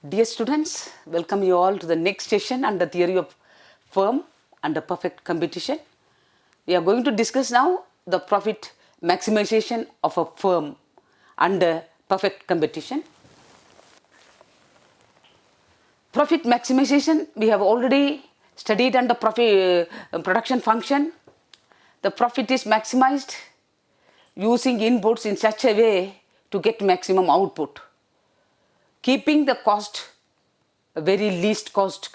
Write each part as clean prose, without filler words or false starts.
Dear students, welcome you all to the next session on the theory of firm under perfect competition. We are going to discuss now the profit maximization of a firm under perfect competition. Profit maximization we have already studied under profit production function. The profit is maximized using inputs in such a way to get maximum output, keeping the cost a very least cost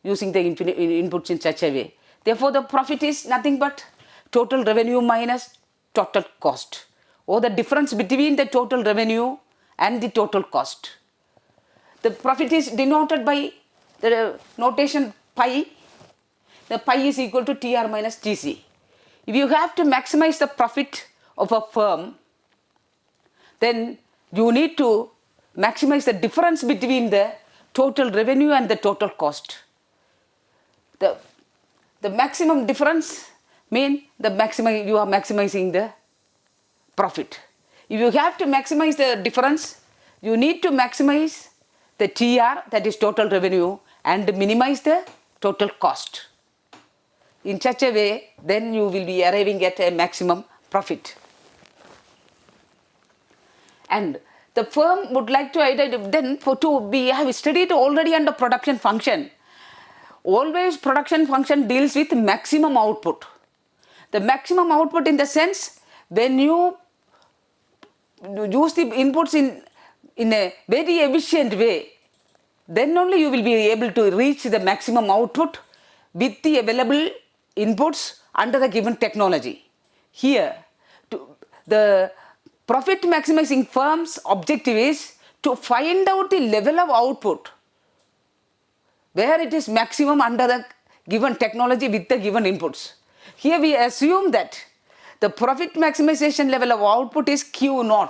using the inputs in such a way. Therefore, the profit is nothing but total revenue minus total cost, or the difference between the total revenue and the total cost. The profit is denoted by the notation pi. The pi is equal to TR minus TC. If you have to maximize the profit of a firm, then you need to maximize the difference between the total revenue and the total cost. The maximum difference means you are maximizing the profit. If you have to maximize the difference, you need to maximize the TR, that is total revenue, and minimize the total cost. In such a way, then you will be arriving at a maximum profit. And the firm would like to identify, then we have studied already under production function. Always production function deals with maximum output. The maximum output in the sense, when you use the inputs in a very efficient way, then only you will be able to reach the maximum output with the available inputs under the given technology. Here, the profit maximizing firm's objective is to find out the level of output where it is maximum under the given technology with the given inputs. Here we assume that the profit maximization level of output is Q0,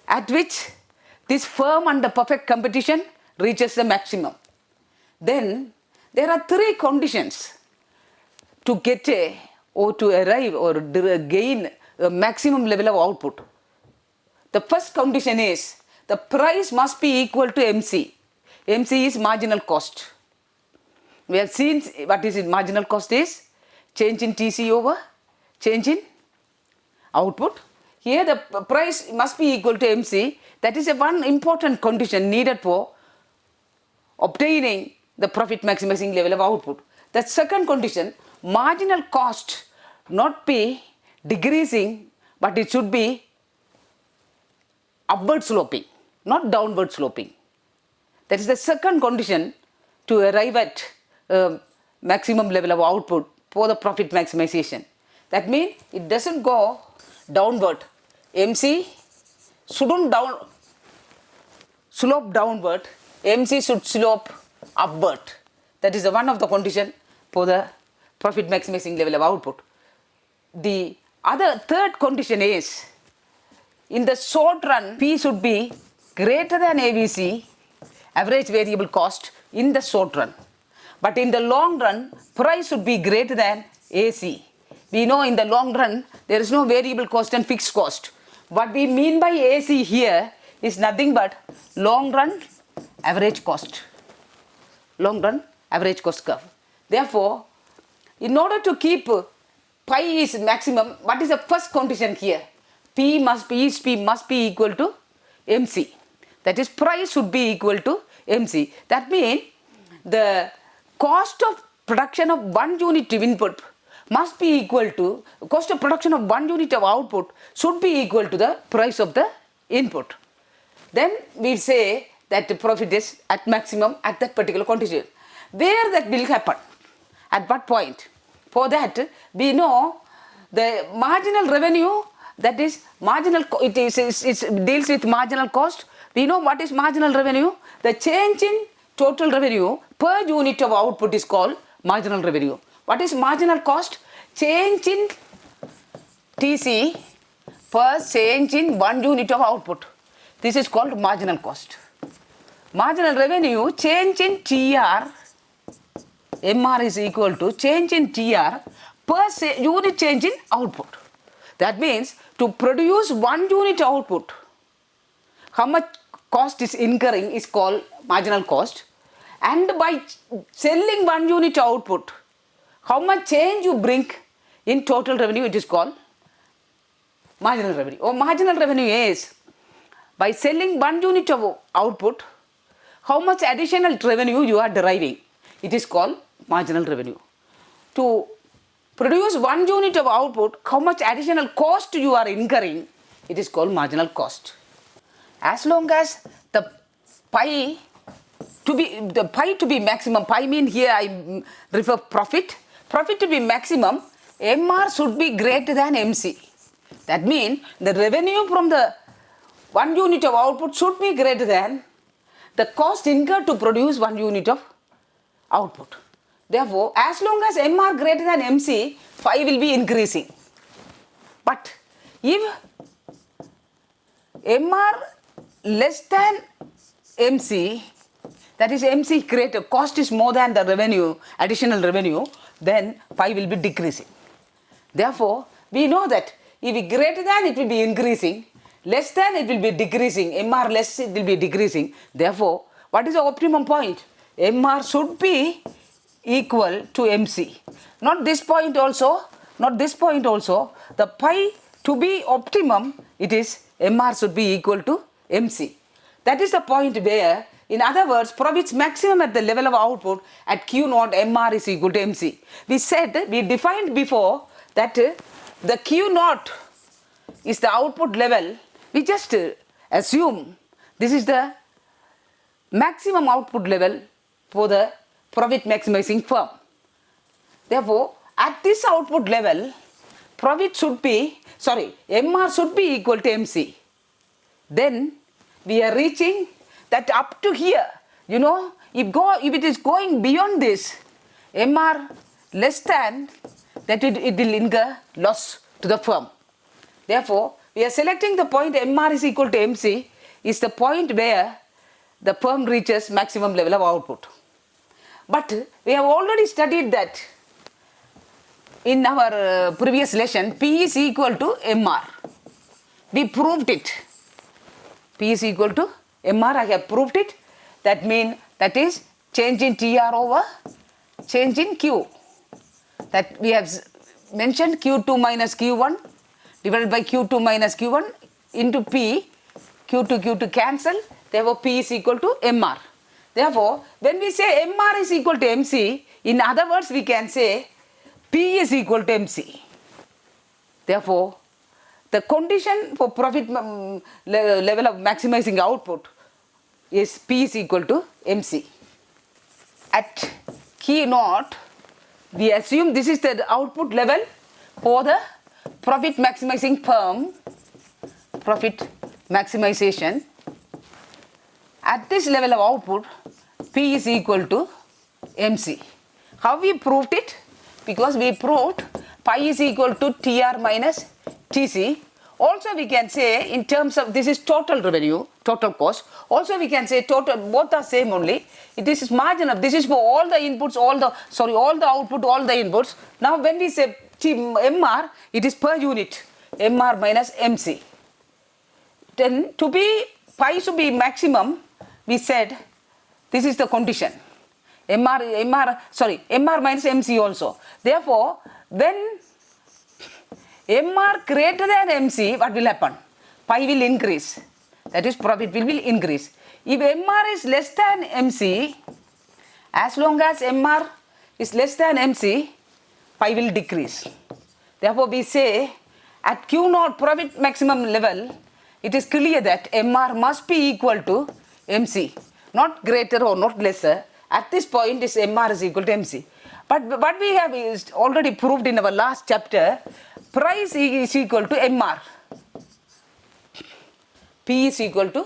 at which this firm under perfect competition reaches the maximum. Then there are three conditions to get or to arrive or gain a maximum level of output. The first condition is the price must be equal to MC. MC is marginal cost. We have seen what is it, marginal cost is change in TC over change in output. Here the price must be equal to MC. That is one important condition needed for obtaining the profit maximizing level of output. The second condition, marginal cost not be decreasing, but it should be upward sloping, not downward sloping. That is the second condition to arrive at maximum level of output for the profit maximization. That means it doesn't go downward. MC shouldn't slope downward. MC should slope upward. That is one of the conditions for the profit maximizing level of output. The third condition is, in the short run, P should be greater than AVC, average variable cost, in the short run. But in the long run, price should be greater than AC. We know in the long run, there is no variable cost and fixed cost. What we mean by AC here is nothing but long run average cost. Long run average cost curve. Therefore, in order to keep pi is maximum, what is the first condition here? P must be equal to MC. That is, price should be equal to MC. That means the cost of production of 1 unit of input must be equal to, cost of production of 1 unit of output should be equal to the price of the input. Then we say that the profit is at maximum at that particular condition. Where that will happen? At what point? For that, we know the marginal revenue, that is marginal, it deals with marginal cost. We know what is marginal revenue. The change in total revenue per unit of output is called marginal revenue. What is marginal cost? Change in TC per change in 1 unit of output. This is called marginal cost. Marginal revenue, change in TR, MR is equal to change in TR per unit change in output. That means to produce 1 unit output, how much cost is incurring is called marginal cost. And by selling 1 unit output, how much change you bring in total revenue, it is called marginal revenue. Or marginal revenue is by selling 1 unit of output, how much additional revenue you are deriving, it is called marginal revenue. To produce 1 unit of output, how much additional cost you are incurring, it is called marginal cost. As long as the pi to be maximum, pi mean here I refer profit to be maximum, MR should be greater than MC. That means the revenue from the 1 unit of output should be greater than the cost incurred to produce 1 unit of output. Therefore, as long as MR greater than MC, phi will be increasing. But if MR less than MC, that is MC greater, cost is more than the revenue, additional revenue, then phi will be decreasing. Therefore, we know that if it greater than, it will be increasing, less than, it will be decreasing, MR less, it will be decreasing. Therefore, what is the optimum point? MR should be equal to MC. Not this point also, the pi to be optimum, it is MR should be equal to MC. That is the point where, in other words, profits maximum at the level of output at Q naught MR is equal to MC. We defined before that the Q naught is the output level. We just assume this is the maximum output level for the profit maximizing firm. Therefore, at this output level, MR should be equal to MC. Then we are reaching that up to here. You know, if it is going beyond this, MR less than, that it will incur loss to the firm. Therefore, we are selecting the point MR is equal to MC is the point where the firm reaches maximum level of output. But we have already studied that in our previous lesson, P is equal to MR. We proved it. P is equal to MR, I have proved it. That means, that is change in TR over change in Q. That we have mentioned Q2 minus Q1 divided by Q2 minus Q1 into P. Q2 cancel. Therefore, P is equal to MR. Therefore, when we say MR is equal to MC, in other words, we can say P is equal to MC. Therefore, the condition for profit level of maximizing output is P is equal to MC. At Q naught, we assume this is the output level for the profit maximizing firm, profit maximization. At this level of output, P is equal to MC. How we proved it? Because we proved pi is equal to TR minus TC. Also we can say in terms of, this is total revenue, total cost. Also we can say total, both are same only. This is marginal. This is for all the inputs, all the output, all the inputs. Now when we say MR, it is per unit. MR minus MC. Then to be, pi should be maximum, we said this is the condition. MR minus MC also. Therefore, when MR greater than MC, what will happen? Pi will increase. That is, profit will increase. If MR is less than MC, as long as MR is less than MC, pi will decrease. Therefore, we say at Q naught profit maximum level, it is clear that MR must be equal to MC, not greater or not lesser. At this point, this MR is equal to MC. But what we have is already proved in our last chapter, price is equal to MR. P is equal to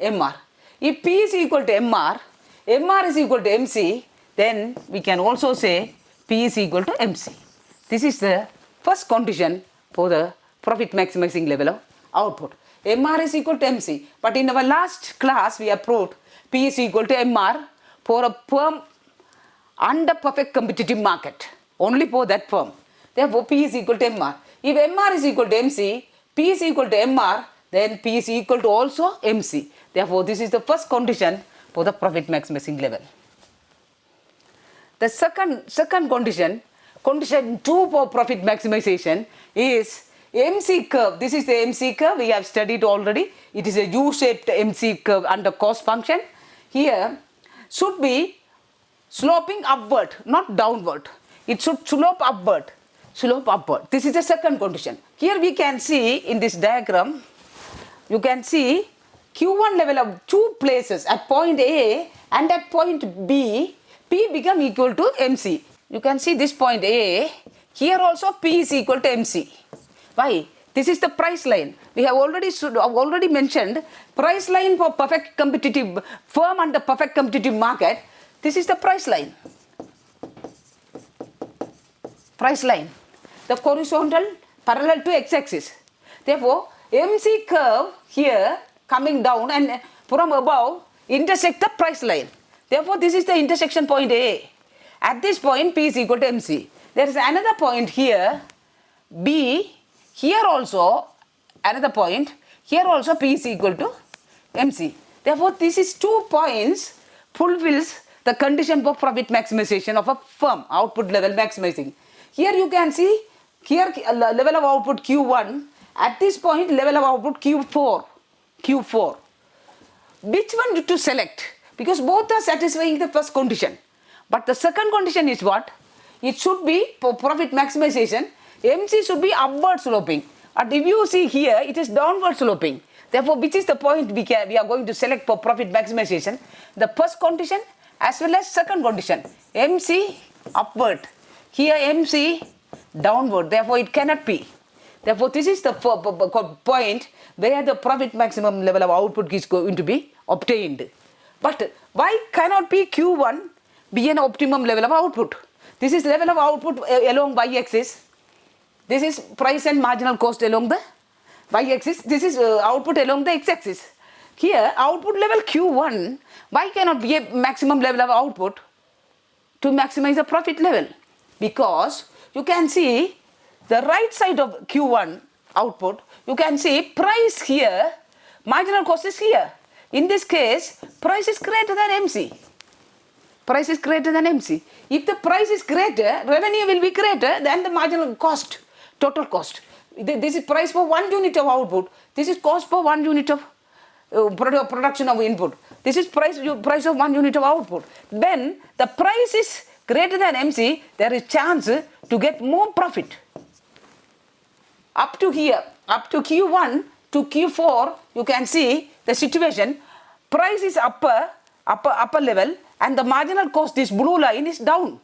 MR. If P is equal to MR, MR is equal to MC, then we can also say P is equal to MC. This is the first condition for the profit maximizing level of output. MR is equal to MC. But in our last class, we have proved P is equal to MR for a firm under perfect competitive market. Only for that firm. Therefore, P is equal to MR. If MR is equal to MC, P is equal to MR, then P is equal to also MC. Therefore, this is the first condition for the profit maximizing level. The second condition, condition 2 for profit maximization is MC curve. This is the MC curve we have studied already. It is a U-shaped MC curve under cost function. Here should be sloping upward, not downward. It should slope upward. Slope upward. This is the second condition. Here we can see in this diagram, you can see Q1 level of two places at point A and at point B, P become equal to MC. You can see this point A, here also P is equal to MC. Why? This is the price line. We have already mentioned price line for perfect competitive firm under perfect competitive market. This is the price line. Price line. The horizontal parallel to x-axis. Therefore, MC curve here coming down and from above intersect the price line. Therefore, this is the intersection point A. At this point, P is equal to MC. There is another point here, B. Here also another point. Here also P is equal to MC. Therefore, this is 2 points fulfills the condition for profit maximization of a firm, output level maximizing. Here you can see, here level of output Q1, at this point level of output Q4. Which one to select? Because both are satisfying the first condition. But the second condition is what? It should be, for profit maximization, MC should be upward sloping. But if you see here, it is downward sloping. Therefore, which is the point we are going to select for profit maximization? The first condition as well as second condition. MC upward. Here MC downward. Therefore, it cannot be. Therefore, this is the point where the profit maximum level of output is going to be obtained. But why cannot be Q1 be an optimum level of output? This is level of output along y-axis. This is price and marginal cost along the y-axis. This is output along the x-axis. Here, output level Q1, why cannot be a maximum level of output to maximize the profit level? Because you can see the right side of Q1 output, you can see price here, marginal cost is here. In this case, price is greater than MC. Price is greater than MC. If the price is greater, revenue will be greater than the marginal cost, total cost. This is price for 1 unit of output. This is cost for 1 unit of production of input. This is price of 1 unit of output. When the price is greater than MC, there is chance to get more profit. Up to here, up to Q1 to Q4, you can see the situation. Price is upper level and the marginal cost, this blue line, is down.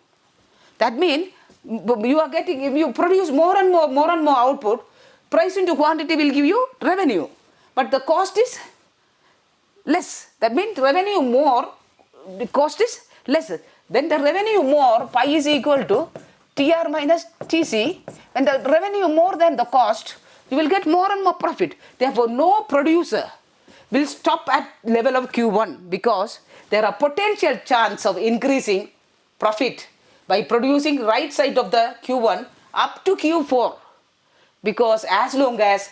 That means you are getting, if you produce more and more output, price into quantity will give you revenue. But the cost is less. That means revenue more, the cost is less. When the revenue more, pi is equal to TR minus TC. When the revenue more than the cost, you will get more and more profit. Therefore, no producer will stop at level of Q1 because there are potential chance of increasing profit by producing right side of the Q1 up to Q4. Because as long as,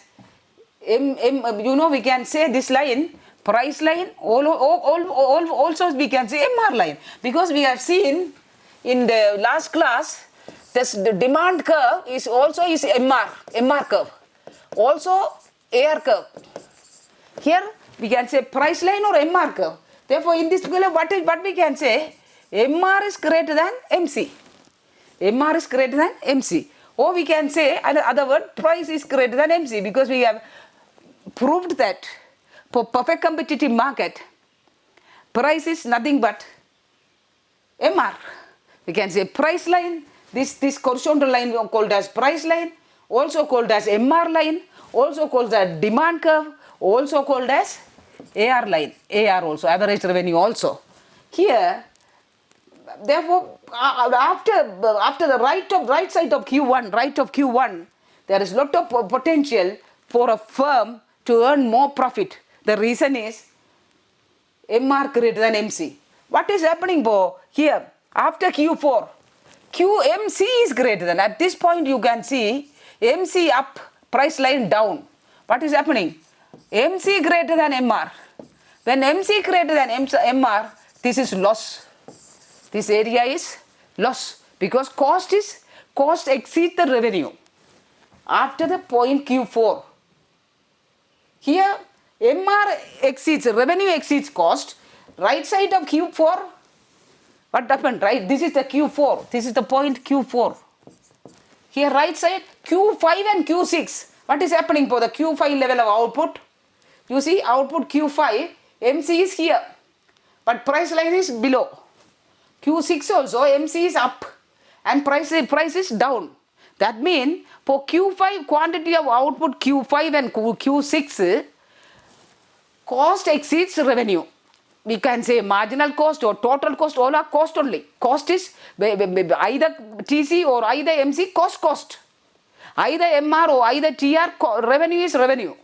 we can say this line, price line, also we can say MR line. Because we have seen in the last class, the demand curve is also MR curve. Also AR curve. Here we can say price line or MR curve. Therefore, in this curve, what we can say, MR is greater than MC. MR is greater than MC. Or we can say, in other words, price is greater than MC, because we have proved that for perfect competitive market, price is nothing but MR. We can say price line, this horizontal line called as price line, also called as MR line, also called as demand curve, also called as AR line, AR also, average revenue also. Here, therefore, after the right side of Q1, there is lot of potential for a firm to earn more profit. The reason is MR greater than MC. What is happening here? After Q4, QMC is greater than. At this point, you can see MC up, price line down. What is happening? MC greater than MR. When MC greater than MR, this is loss. This area is loss because cost exceeds the revenue after the point Q4. Here MR exceeds, revenue exceeds cost. Right side of Q4, what happened, right? This is the Q4. This is the point Q4. Here right side Q5 and Q6. What is happening for the Q5 level of output? You see output Q5, MC is here, but price line is below. Q6 also, MC is up and price is down. That means for Q5 quantity of output Q5 and Q6, cost exceeds revenue. We can say marginal cost or total cost, all are cost only. Cost is either TC or either MC, cost. Either MR or either TR, revenue is revenue.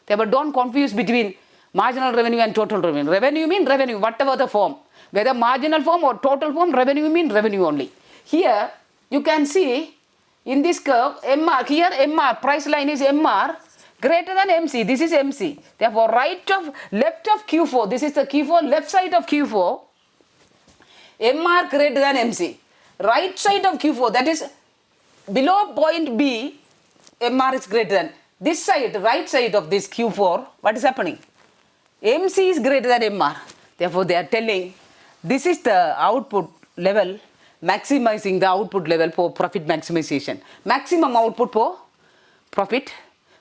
Therefore, don't confuse between marginal revenue and total revenue. Revenue means revenue, whatever the form. Whether marginal form or total form, revenue means revenue only. Here, you can see in this curve, MR, here MR, price line is MR greater than MC. This is MC. Therefore, left of Q4, this is the Q4, left side of Q4, MR greater than MC. Right side of Q4, that is below point B, MR is greater than. This side, right side of this Q4, what is happening? MC is greater than MR. Therefore, they are telling this is the output level, maximizing the output level for profit maximization. Maximum output for profit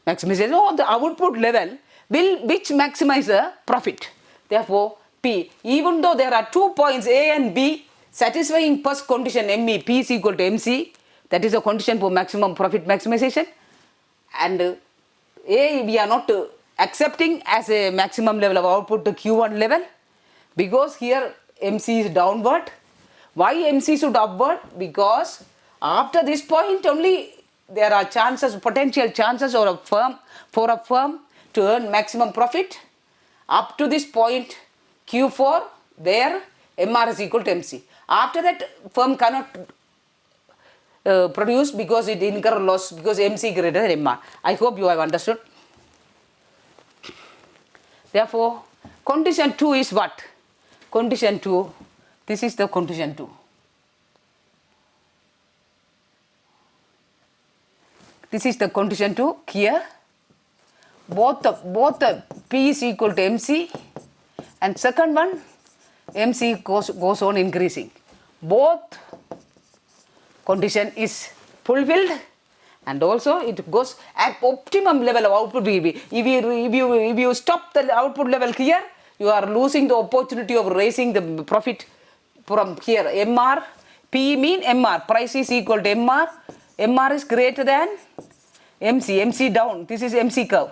maximization, or the output level which maximize the profit. Therefore, P, even though there are 2 points A and B satisfying first condition ME, P is equal to MC, that is a condition for maximum profit maximization, and A we are not accepting as a maximum level of output to Q1 level because here MC is downward. Why MC should upward? Because after this point only there are potential chances for a firm to earn maximum profit. Up to this point Q4, there MR is equal to MC. After that, firm cannot produce because it incur loss because MC greater than MR. I hope you have understood. Therefore, condition 2 is what? Condition 2, this is the condition 2. This is the condition 2 here. Both the P is equal to MC, and second one MC goes on increasing. Both condition is fulfilled, and also it goes at optimum level of output. If you stop the output level here, you are losing the opportunity of raising the profit from here. MR, P mean MR, price is equal to MR, MR is greater than MC, MC down, this is MC curve.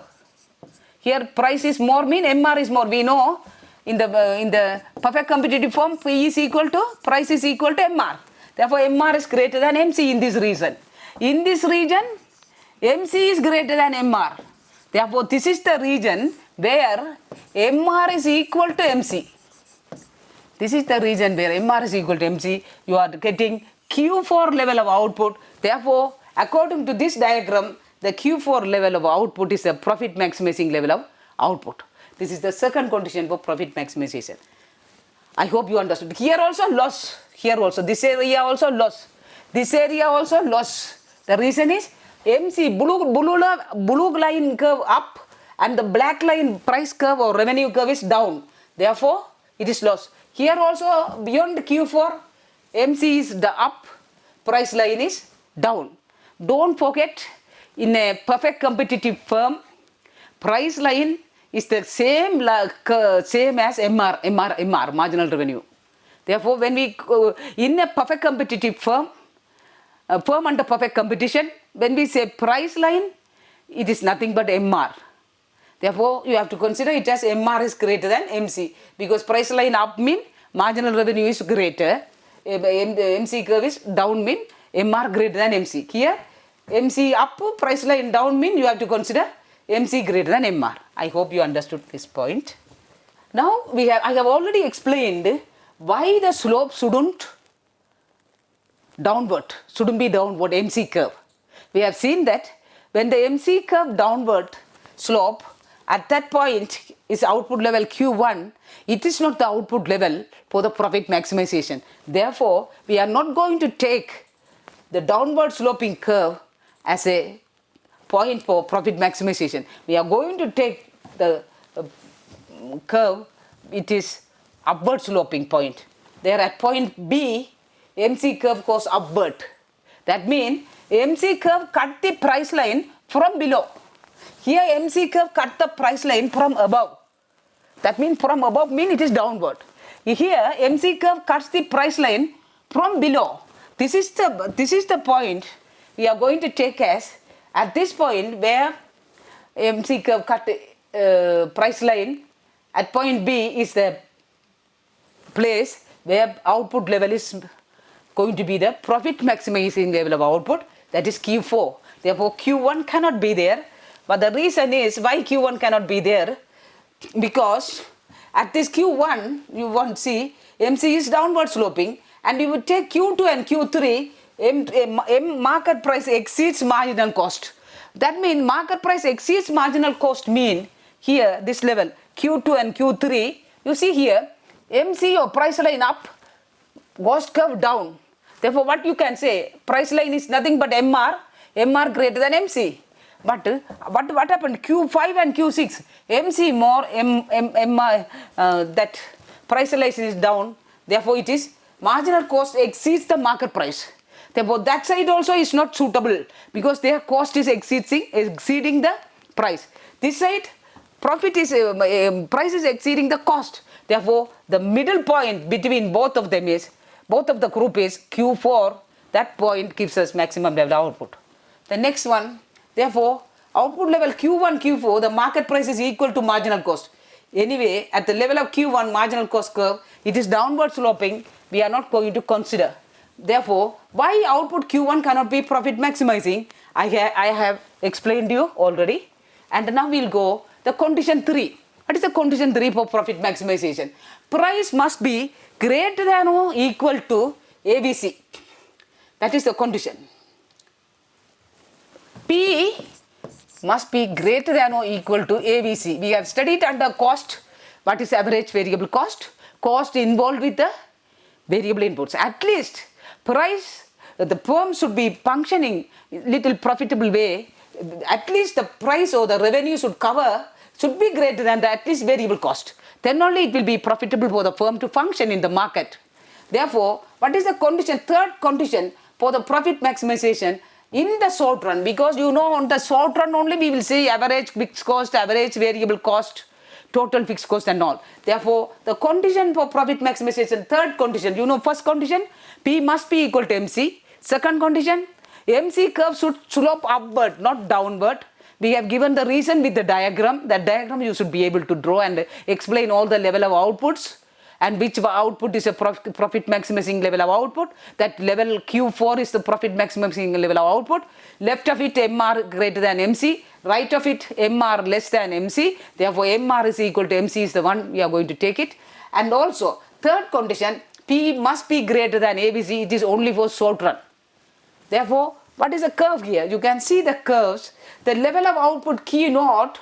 Here price is more mean MR is more. We know in the perfect competitive form, P is equal to, price is equal to MR. Therefore, MR is greater than MC in this region. In this region, MC is greater than MR. Therefore, this is the region where MR is equal to MC. This is the region where MR is equal to MC. You are getting Q4 level of output. Therefore, according to this diagram, the Q4 level of output is the profit maximizing level of output. This is the second condition for profit maximization. I hope you understood. Here also loss. Here also. This area also loss. This area also loss. The reason is MC blue line curve up and the black line price curve or revenue curve is down. Therefore, it is loss. Here also beyond Q4, MC is the up, price line is down. Don't forget, in a perfect competitive firm, price line is the same as MR, marginal revenue. Therefore, when we in a perfect competitive firm, a firm under perfect competition, when we say price line, it is nothing but MR. Therefore, you have to consider it as MR is greater than MC because price line up mean marginal revenue is greater, MC curve is down mean MR greater than MC. Here, MC up, price line down mean you have to consider MC greater than MR. I hope you understood this point. Now, I have already explained why the slope shouldn't be downward MC curve. We have seen that when the MC curve downward slope at that point is output level Q1, it is not the output level for the profit maximization. Therefore, we are not going to take the downward sloping curve as a point for profit maximization. We are going to take the curve, it is upward sloping point. There at point B, MC curve goes upward. That means MC curve cut the price line from below. Here MC curve cut the price line from above. That means from above means it is downward. Here MC curve cuts the price line from below. This is the point we are going to take as at this point where MC curve cut price line at point B is the place where output level is going to be the profit maximizing level of output, that is Q4. Therefore Q1 cannot be there. But the reason is why Q1 cannot be there, because at this Q1 you won't see MC is downward sloping, and you would take Q2 and Q3, market price exceeds marginal cost. That means market price exceeds marginal cost mean here this level Q2 and Q3, you see here MC or price line up, cost curve down. Therefore what you can say, price line is nothing but MR greater than MC. But what happened? Q5 and Q6, MC more, that price realization is down. Therefore, it is marginal cost exceeds the market price. Therefore, that side also is not suitable because their cost is exceeding the price. This side, profit is price is exceeding the cost. Therefore, the middle point between both of them is, both of the group is Q4. That point gives us maximum level output. The next one. Therefore, output level Q1, Q4, the market price is equal to marginal cost. Anyway, at the level of Q1 marginal cost curve, it is downward sloping. We are not going to consider. Therefore, why output Q1 cannot be profit maximizing? I have explained you already. And now we will go the condition 3. What is the condition 3 for profit maximization? Price must be greater than or equal to ABC. That is the condition. P must be greater than or equal to ABC. We have studied under cost. What is average variable cost? Cost involved with the variable inputs. At least price, the firm should be functioning little profitable way. At least the price or the revenue should be greater than the at least variable cost. Then only it will be profitable for the firm to function in the market. Therefore, what is the condition? Third condition for the profit maximization in the short run, because you know on the short run only we will see average fixed cost, average variable cost, total fixed cost and all. Therefore, the condition for profit maximization, third condition, you know first condition, P must be equal to MC. Second condition, MC curve should slope upward, not downward. We have given the reason with the diagram. That diagram you should be able to draw and explain all the level of outputs and which output is a profit maximizing level of output. That level Q4 is the profit maximizing level of output. Left of it MR greater than MC, right of it MR less than MC. Therefore MR is equal to MC is the one we are going to take it. And also third condition, P must be greater than ABC. It is only for short run. Therefore, what is the curve here? You can see the curves. The level of output Q naught.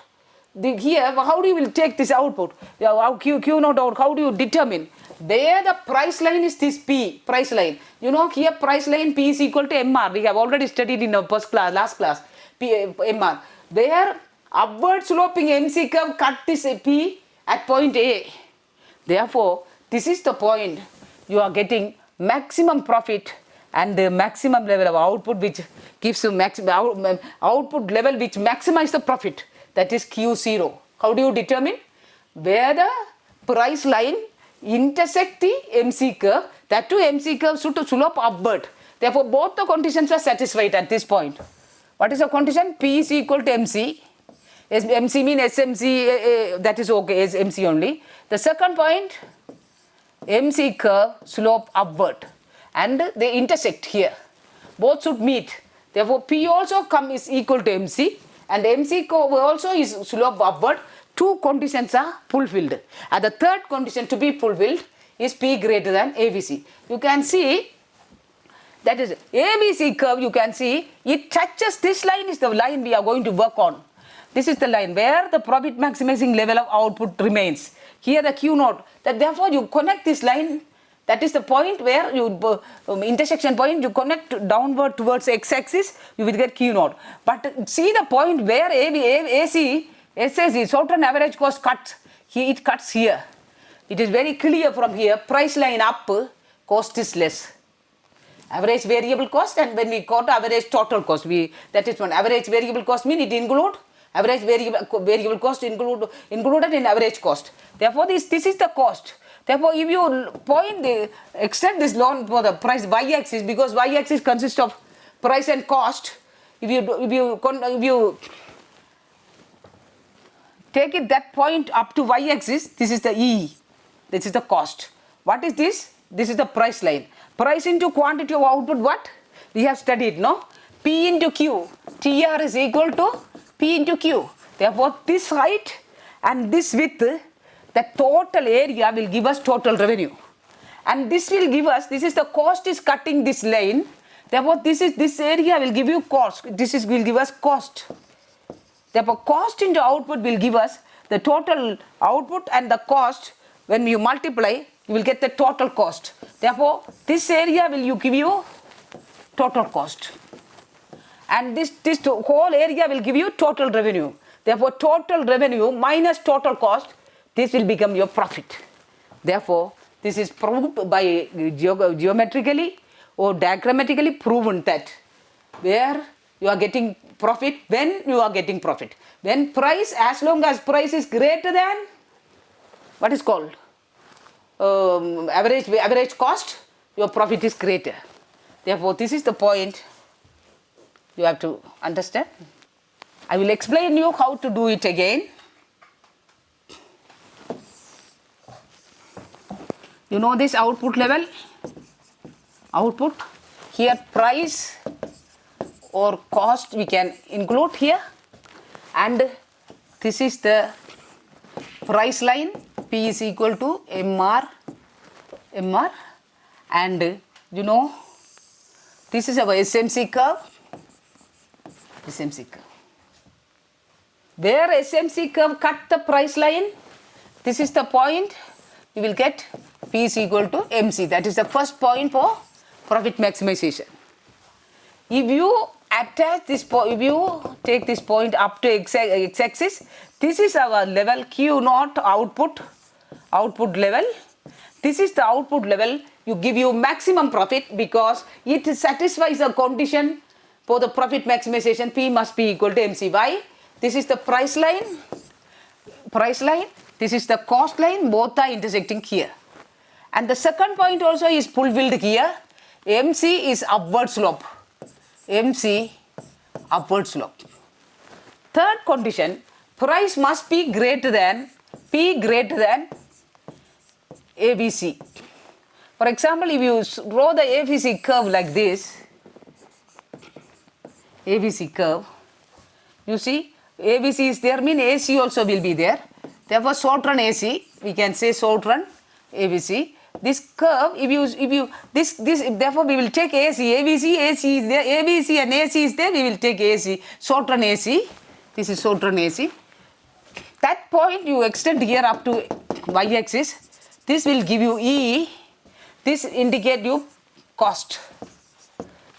Here, how do you will take this output? Q naught out, how do you determine? There the price line is this P, price line. You know here price line P is equal to MR. We have already studied in our last class, MR. There upward sloping MC curve cut this P at point A. Therefore, this is the point you are getting maximum profit and the maximum level of output which gives you output level which maximize the profit. That is Q0. How do you determine? Where the price line intersect the MC curve, that too MC curve should slope upward. Therefore, both the conditions are satisfied at this point. What is the condition? P is equal to MC. MC means SMC, that is okay, is MC only. The second point, MC curve slope upward and they intersect here. Both should meet. Therefore, P also is equal to MC. And MC curve also is slope upward. Two conditions are fulfilled. And the third condition to be fulfilled is P greater than ABC. You can see that is ABC curve. You can see it touches this line is the line we are going to work on. This is the line where the profit maximizing level of output remains. Here the Q naught. That therefore you connect this line. That is the point where you intersection point. You connect downward towards x-axis. You will get Q naught. But see the point where AC, SAC, short-run average cost cuts. Here it cuts here. It is very clear from here. Price line up, cost is less. Average variable cost, and when we got average total cost, that is one. Average variable cost mean it include average variable cost included in average cost. Therefore, this is the cost. Therefore, if you extend this loan for the price y-axis, because y-axis consists of price and cost. If you take it that point up to y-axis, this is the E. This is the cost. What is this? This is the price line. Price into quantity of output, what? We have studied, no? P into Q. TR is equal to P into Q. Therefore, this height and this width, the total area will give us total revenue. And this will give us, this is the cost is cutting this line. Therefore, this area will give you cost. Will give us cost. Therefore, cost into output will give us the total output and the cost. When you multiply, you will get the total cost. Therefore, this area will give you total cost. And this whole area will give you total revenue. Therefore, total revenue minus total cost, this will become your profit. Therefore, this is proved by geometrically or diagrammatically proven that where you are getting profit, when you are getting profit. When price, as long as price is greater than what is called average cost, your profit is greater. Therefore, this is the point you have to understand. I will explain you how to do it again. You know this output level? Output. Here price or cost we can include here. And this is the price line. P is equal to MR. And you know, this is our SMC curve. SMC curve. Where SMC curve cut the price line, this is the point you will get P is equal to MC. That is the first point for profit maximization. If you attach this point, if you take this point up to x-axis, this is our level Q naught output level. This is the output level. You give you maximum profit because it satisfies a condition for the profit maximization. P must be equal to MC. Why? This is the price line. This is the cost line. Both are intersecting here. And the second point also is fulfilled here. MC is upward slope. MC upward slope. Third condition, price must be greater than P greater than ABC. For example, if you draw the ABC curve like this, ABC curve, you see ABC is there, mean AC also will be there. Therefore, short run AC, we can say short run ABC. This curve, therefore we will take AC, AC is there, ABC and AC is there, we will take AC, short run AC. This is short run AC. That point you extend here up to y-axis. This will give you E. This indicate you cost.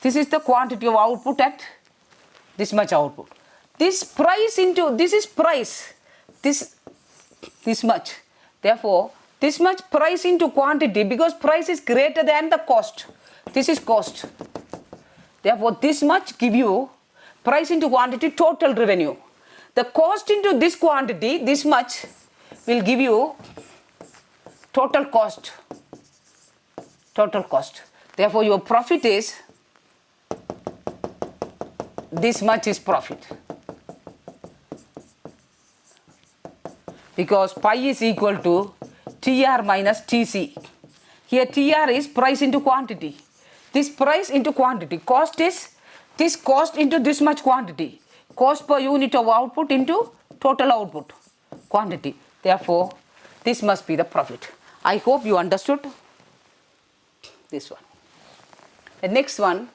This is the quantity of output at this much output. This price into, this is price, this much. Therefore, this much price into quantity, because price is greater than the cost. This is cost. Therefore, this much give you price into quantity total revenue. The cost into this quantity, this much, will give you total cost. Total cost. Therefore, your profit is, this much is profit. Because pi is equal to TR minus TC. Here TR is price into quantity. This price into quantity. Cost is this cost into this much quantity. Cost per unit of output into total output quantity. Therefore, this must be the profit. I hope you understood this one. The next one,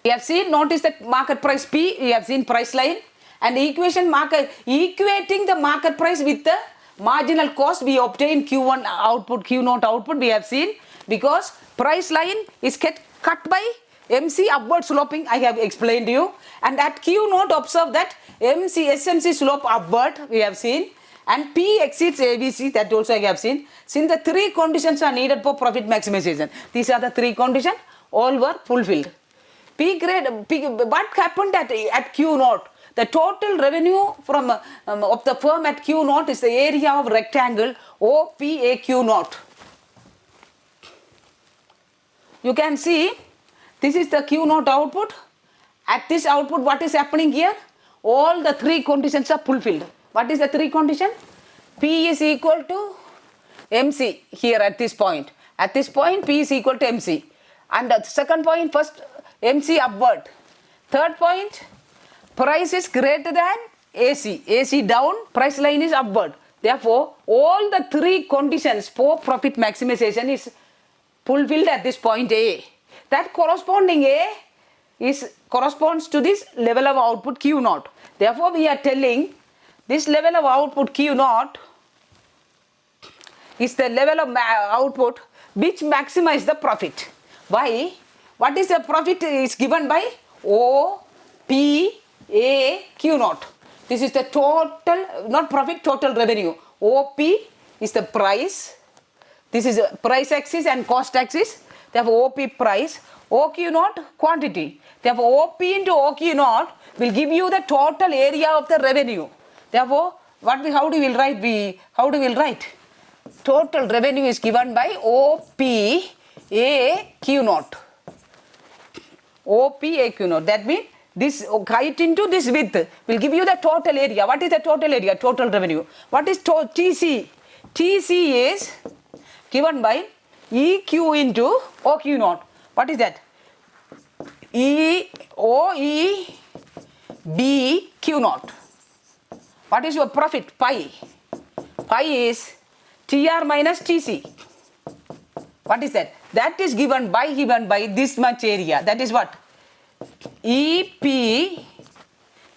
we have seen, notice that market price P, we have seen price line, And equating the market price with the marginal cost, we obtain Q1 output, Q0 output, we have seen, because price line is cut by MC upward sloping, I have explained to you. And at Q0, observe that SMC slope upward, we have seen. And P exceeds ABC, that also I have seen. Since the three conditions are needed for profit maximization, these are the three conditions, all were fulfilled. What happened at Q0? The total revenue from of the firm at Q0 is the area of rectangle OPAQ0. You can see this is the Q0 output. At this output, what is happening here? All the three conditions are fulfilled. What is the three condition? P is equal to MC here at this point. At this point, P is equal to MC. And the second point, first MC upward. Third point, price is greater than AC. AC down, price line is upward. Therefore, all the three conditions for profit maximization is fulfilled at this point A. That corresponding A corresponds to this level of output Q0. Therefore, we are telling this level of output Q0 is the level of output which maximizes the profit. Why? What is the profit is given by O, P, A, Q0. This is the total, not profit, total revenue. OP is the price. This is price axis and cost axis. Therefore, OP price, OQ0 quantity. Therefore, OP into OQ0 will give you the total area of the revenue. Therefore, how do we write? Total revenue is given by OP A Q0. OP A Q0. That means this height into this width will give you the total area. What is the total area? Total revenue. What is TC? TC is given by EQ into OQ0. What is that? OE Q0. What is your profit? Pi. Pi is TR minus TC. What is that? That is given by this much area. That is what? EP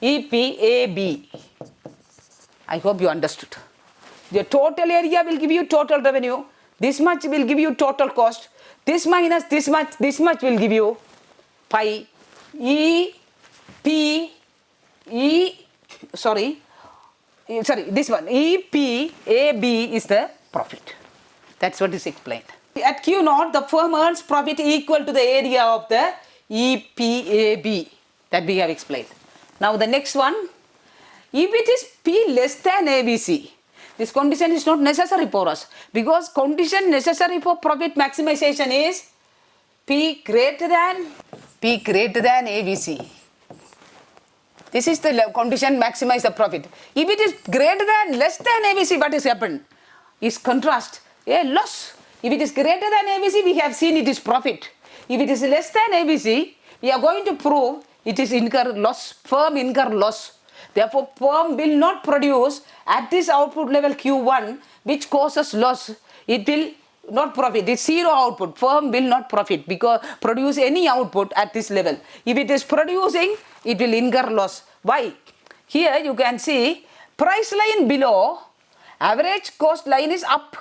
AB. I hope you understood. The total area will give you total revenue. This much will give you total cost. This minus this much will give you pi. This one. EP AB is the profit. That's what is explained. At Q0, the firm earns profit equal to the area of the EPAB that we have explained. Now the next one, if it is P less than ABC, this condition is not necessary for us, because condition necessary for profit maximization is P greater than ABC. This is the condition maximize the profit. If it is greater than less than ABC, what has happened? Is contrast, a loss. If it is greater than ABC, we have seen it is profit. If it is less than ABC, we are going to prove it is incur loss, firm incur loss. Therefore, firm will not produce at this output level Q1, which causes loss. It will not profit. It's zero output. Firm will not profit because produce any output at this level. If it is producing, it will incur loss. Why? Here you can see price line below, average cost line is up.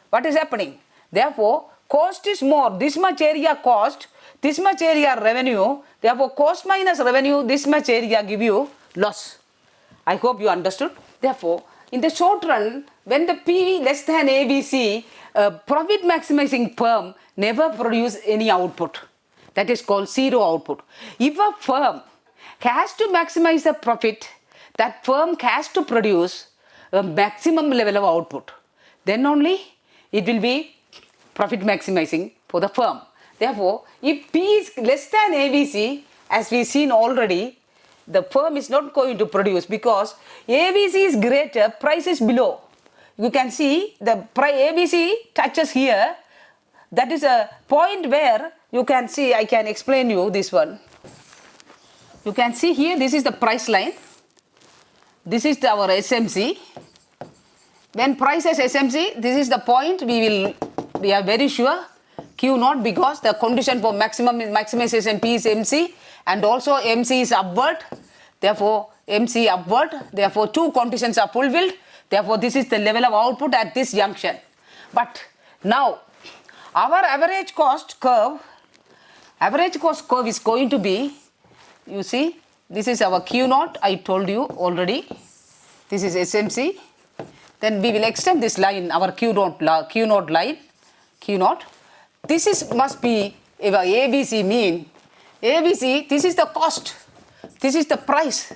What is happening? Therefore, cost is more. This much area cost, this much area revenue. Therefore, cost minus revenue, this much area give you loss. I hope you understood. Therefore, in the short run, when the P less than ABC, profit maximizing firm never produce any output. That is called zero output. If a firm has to maximize the profit, that firm has to produce a maximum level of output. Then only it will be profit maximizing for the firm. Therefore, if P is less than ABC, as we've seen already, the firm is not going to produce because ABC is greater, price is below. You can see the ABC touches here. That is a point where you can see, I can explain you this one. You can see here, this is the price line. This is our SMC. When price is SMC, this is the point we are very sure Q0, because the condition for maximization P is MC and also MC is upward. therefore MC upward, therefore two conditions are fulfilled, therefore this is the level of output at this junction. But now our average cost curve is going to be, you see, this is our Q naught, I told you already, this is SMC, then we will extend this line, our Q naught line, Q naught, this is must be our ABC mean, ABC, this is the cost, this is the price,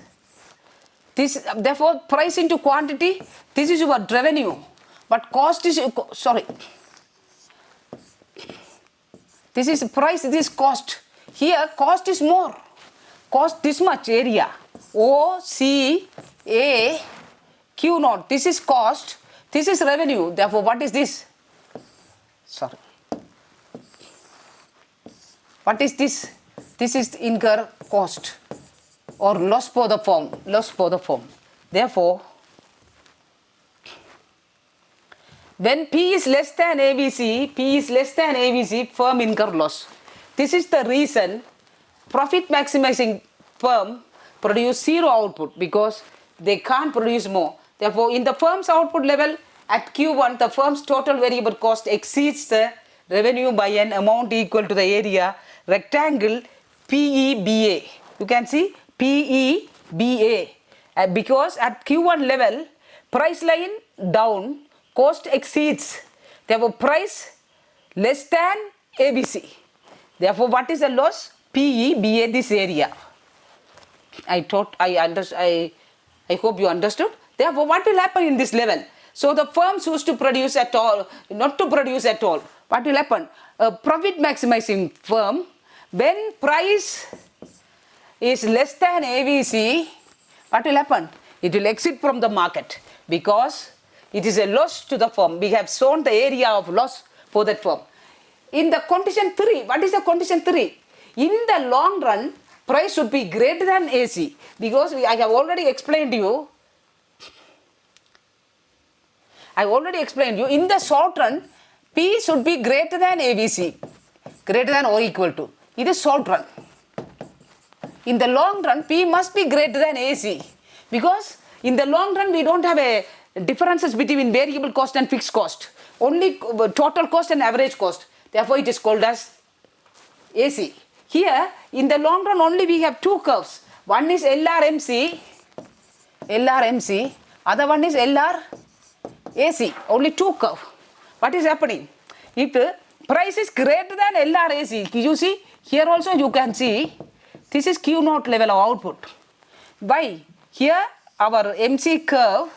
this, therefore price into quantity, this is your revenue, but cost is, sorry, this is price, this is cost. Here cost is more. Cost this much area. O, C, A, Q naught. This is cost. This is revenue. Therefore, what is this? Sorry. What is this? This is incur cost or loss for the firm. Loss for the firm. Therefore, when P is less than ABC, firm incur loss. This is the reason profit maximizing firm produce zero output because they can't produce more. Therefore, in the firm's output level at Q1, the firm's total variable cost exceeds the revenue by an amount equal to the area rectangle PEBA. You can see PEBA because at Q1 level, price line down, cost exceeds, therefore price less than ABC. Therefore, what is the loss? PEBA, this area. I hope you understood. Therefore, what will happen in this level? So, the firm choose to produce at all, not to produce at all. What will happen? A profit maximizing firm, when price is less than ABC, what will happen? It will exit from the market because it is a loss to the firm. We have shown the area of loss for that firm. In the condition 3, what is the condition 3? In the long run, price should be greater than AC because I have already explained to you. In the short run, P should be greater than ABC, greater than or equal to. It is short run. In the long run, P must be greater than AC because in the long run, we don't have a differences between variable cost and fixed cost. Only total cost and average cost. Therefore, it is called as AC. Here, in the long run, only we have two curves. One is LRMC, other one is LRAC. Only two curves. What is happening? If price is greater than LRAC, you see, here also you can see, this is Q naught level of output. Why? Here, our MC curve,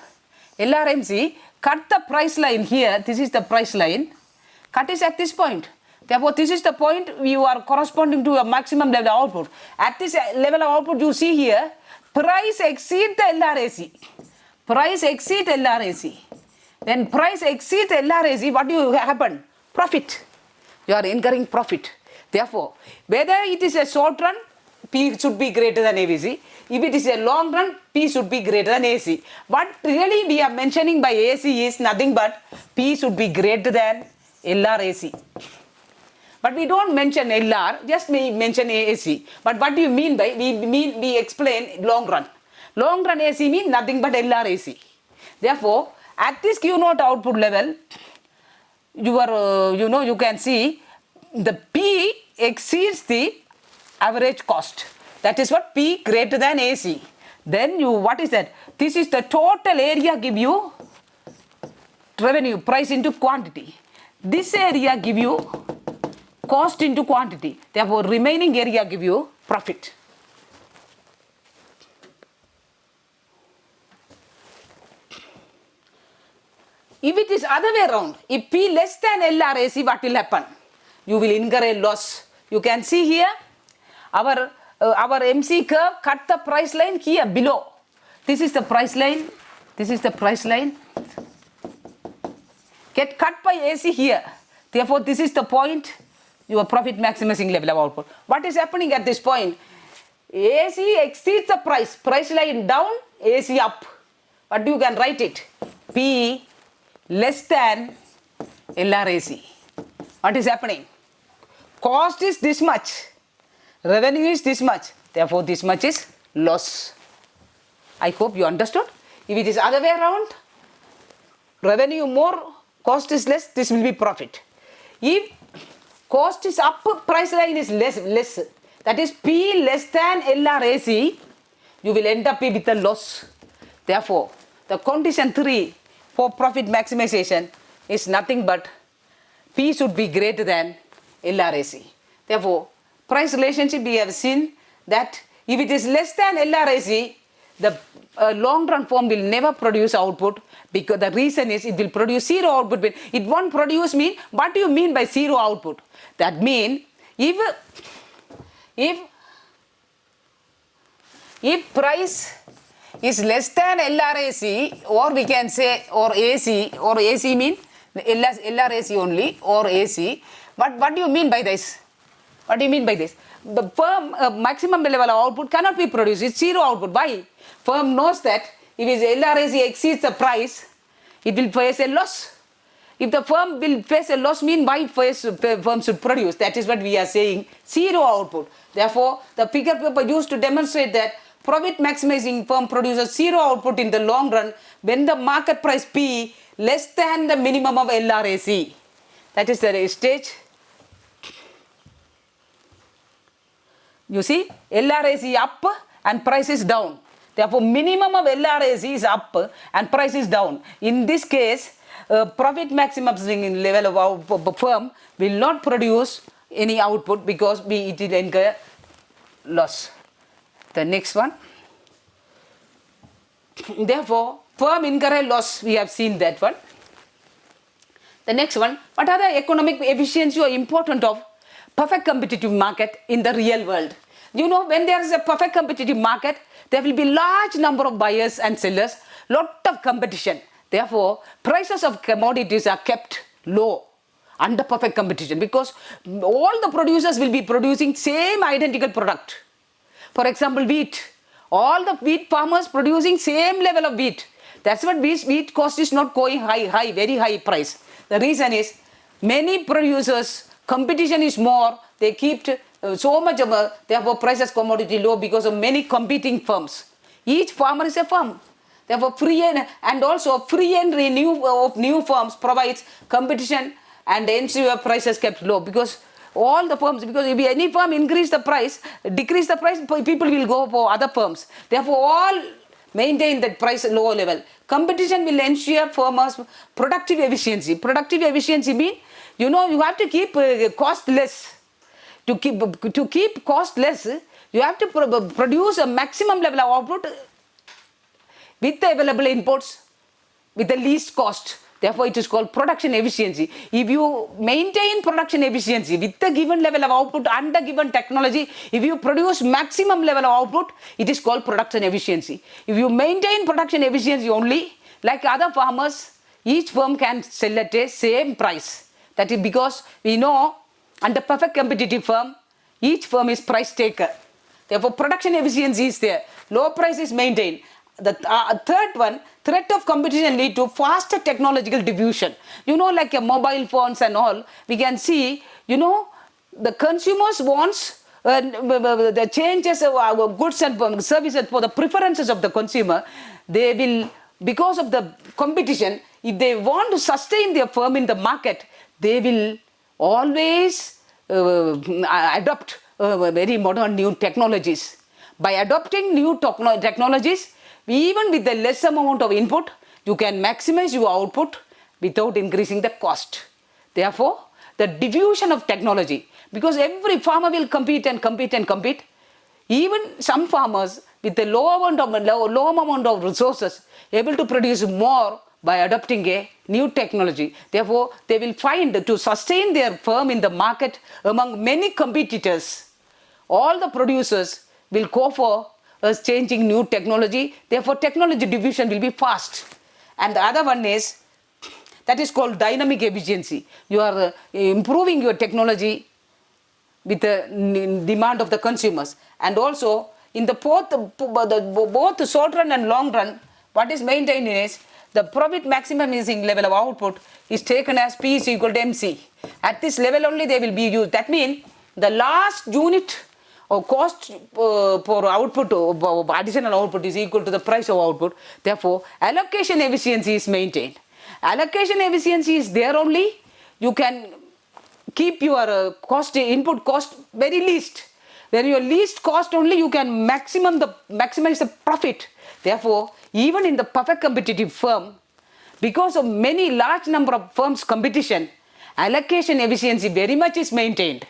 LRMC, cut the price line here, this is the price line, cut is at this point. Therefore, this is the point you are corresponding to a maximum level of output. At this level of output, you see here, price exceed the LRAC. Price exceed LRAC. When price exceeds LRAC, what will happen? Profit. You are incurring profit. Therefore, whether it is a short run, P should be greater than ABC. If it is a long run, P should be greater than AC. What really we are mentioning by AC is nothing but P should be greater than LRAC. But we don't mention LR, just we mention AC. But what do you mean by, we explain long run. Long run AC means nothing but LRAC. Therefore, at this Q naught output level, you can see the P exceeds the average cost. That is what P greater than AC. Then what is that? This is the total area give you revenue, price into quantity. This area give you cost into quantity. Therefore, remaining area give you profit. If it is other way around, if P less than LRAC, what will happen? You will incur a loss. You can see here, our MC curve cut the price line here below. This is the price line. This is the price line. Get cut by AC here. Therefore, this is the point, your profit maximizing level of output. What is happening at this point? AC exceeds the price. Price line down, AC up. But you can write it. P less than LRAC. What is happening? Cost is this much. Revenue is this much. Therefore, this much is loss. I hope you understood. If it is other way around, revenue more, cost is less, this will be profit. If cost is up, price line is less, that is P less than LRAC, you will end up with a loss. Therefore, the condition 3 for profit maximization is nothing but P should be greater than LRAC. Therefore, price relationship we have seen that if it is less than LRAC, the long run firm will never produce output, because the reason is it will produce zero output. It won't produce mean, what do you mean by zero output? That means if price is less than LRAC, or we can say or AC mean LRAC only or AC. What do you mean by this? What do you mean by this? The firm maximum level of output cannot be produced. It's zero output. Why? Firm knows that if its LRAC exceeds the price, it will face a loss. If the firm will face a loss, mean why firm should produce? That is what we are saying, zero output. Therefore, the figure paper used to demonstrate that profit maximizing firm produces zero output in the long run when the market price P less than the minimum of LRAC. That is the stage. You see, LRAC up and price is down. Therefore, minimum of LRAC is up and price is down. In this case, profit maximizing level of firm will not produce any output because it will incur loss. The next one. Therefore, firm incur a loss. We have seen that one. The next one. What are the economic efficiency or importance of perfect competitive market in the real world? You know, when there is a perfect competitive market, there will be large number of buyers and sellers, lot of competition. Therefore, prices of commodities are kept low under perfect competition, because all the producers will be producing same identical product. For example, wheat. All the wheat farmers producing same level of wheat. That's what wheat cost is not going high, very high price. The reason is many producers, competition is more, they keep so much of therefore prices commodity low because of many competing firms. Each farmer is a firm. Therefore, free entry of new firms provides competition and ensure prices kept low, because all the firms, because if any firm increase the price, decrease the price, people will go for other firms. Therefore, all maintain that price low level. Competition will ensure farmers productive efficiency. Productive efficiency means, you know, you have to keep cost less. To keep cost less, you have to produce a maximum level of output with the available inputs with the least cost. Therefore, it is called production efficiency. If you maintain production efficiency with the given level of output and the given technology, if you produce maximum level of output, it is called production efficiency. If you maintain production efficiency only, like other farmers, each firm can sell at a same price. That is because we know under perfect competitive firm, each firm is price taker. Therefore, production efficiency is there. Low price is maintained. The third one, threat of competition lead to faster technological diffusion. You know, like mobile phones and all, we can see, you know, the consumers wants the changes of goods and services for the preferences of the consumer. They will, because of the competition, if they want to sustain their firm in the market, they will always adopt very modern new technologies. By adopting new technologies, even with the less amount of input, you can maximize your output without increasing the cost. Therefore, the diffusion of technology, because every farmer will compete. Even some farmers with a low amount of resources able to produce more by adopting a new technology. Therefore, they will find to sustain their firm in the market among many competitors. All the producers will go for changing new technology. Therefore, technology diffusion will be fast. And the other one is, that is called dynamic efficiency. You are improving your technology with the demand of the consumers. And also, in the both short run and long run, what is maintained is the profit maximizing level of output is taken as P is equal to MC. At this level only they will be used. That means the last unit or cost for output, additional output is equal to the price of output. Therefore, allocation efficiency is maintained. Allocation efficiency is there only. You can keep your input cost very least. When your least cost only, you can maximize the profit. Therefore, even in the perfect competitive firm, because of many large number of firms competition, allocation efficiency very much is maintained,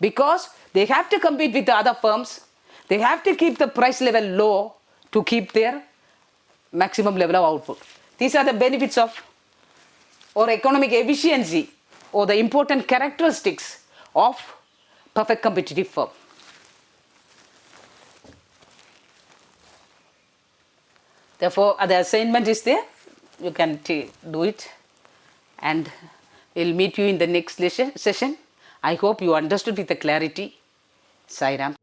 because they have to compete with the other firms. They have to keep the price level low to keep their maximum level of output. These are the benefits of or economic efficiency, or the important characteristics of perfect competitive firm. Therefore, the assignment is there. You can do it, and we'll meet you in the next session. I hope you understood with the clarity. Sai Ram.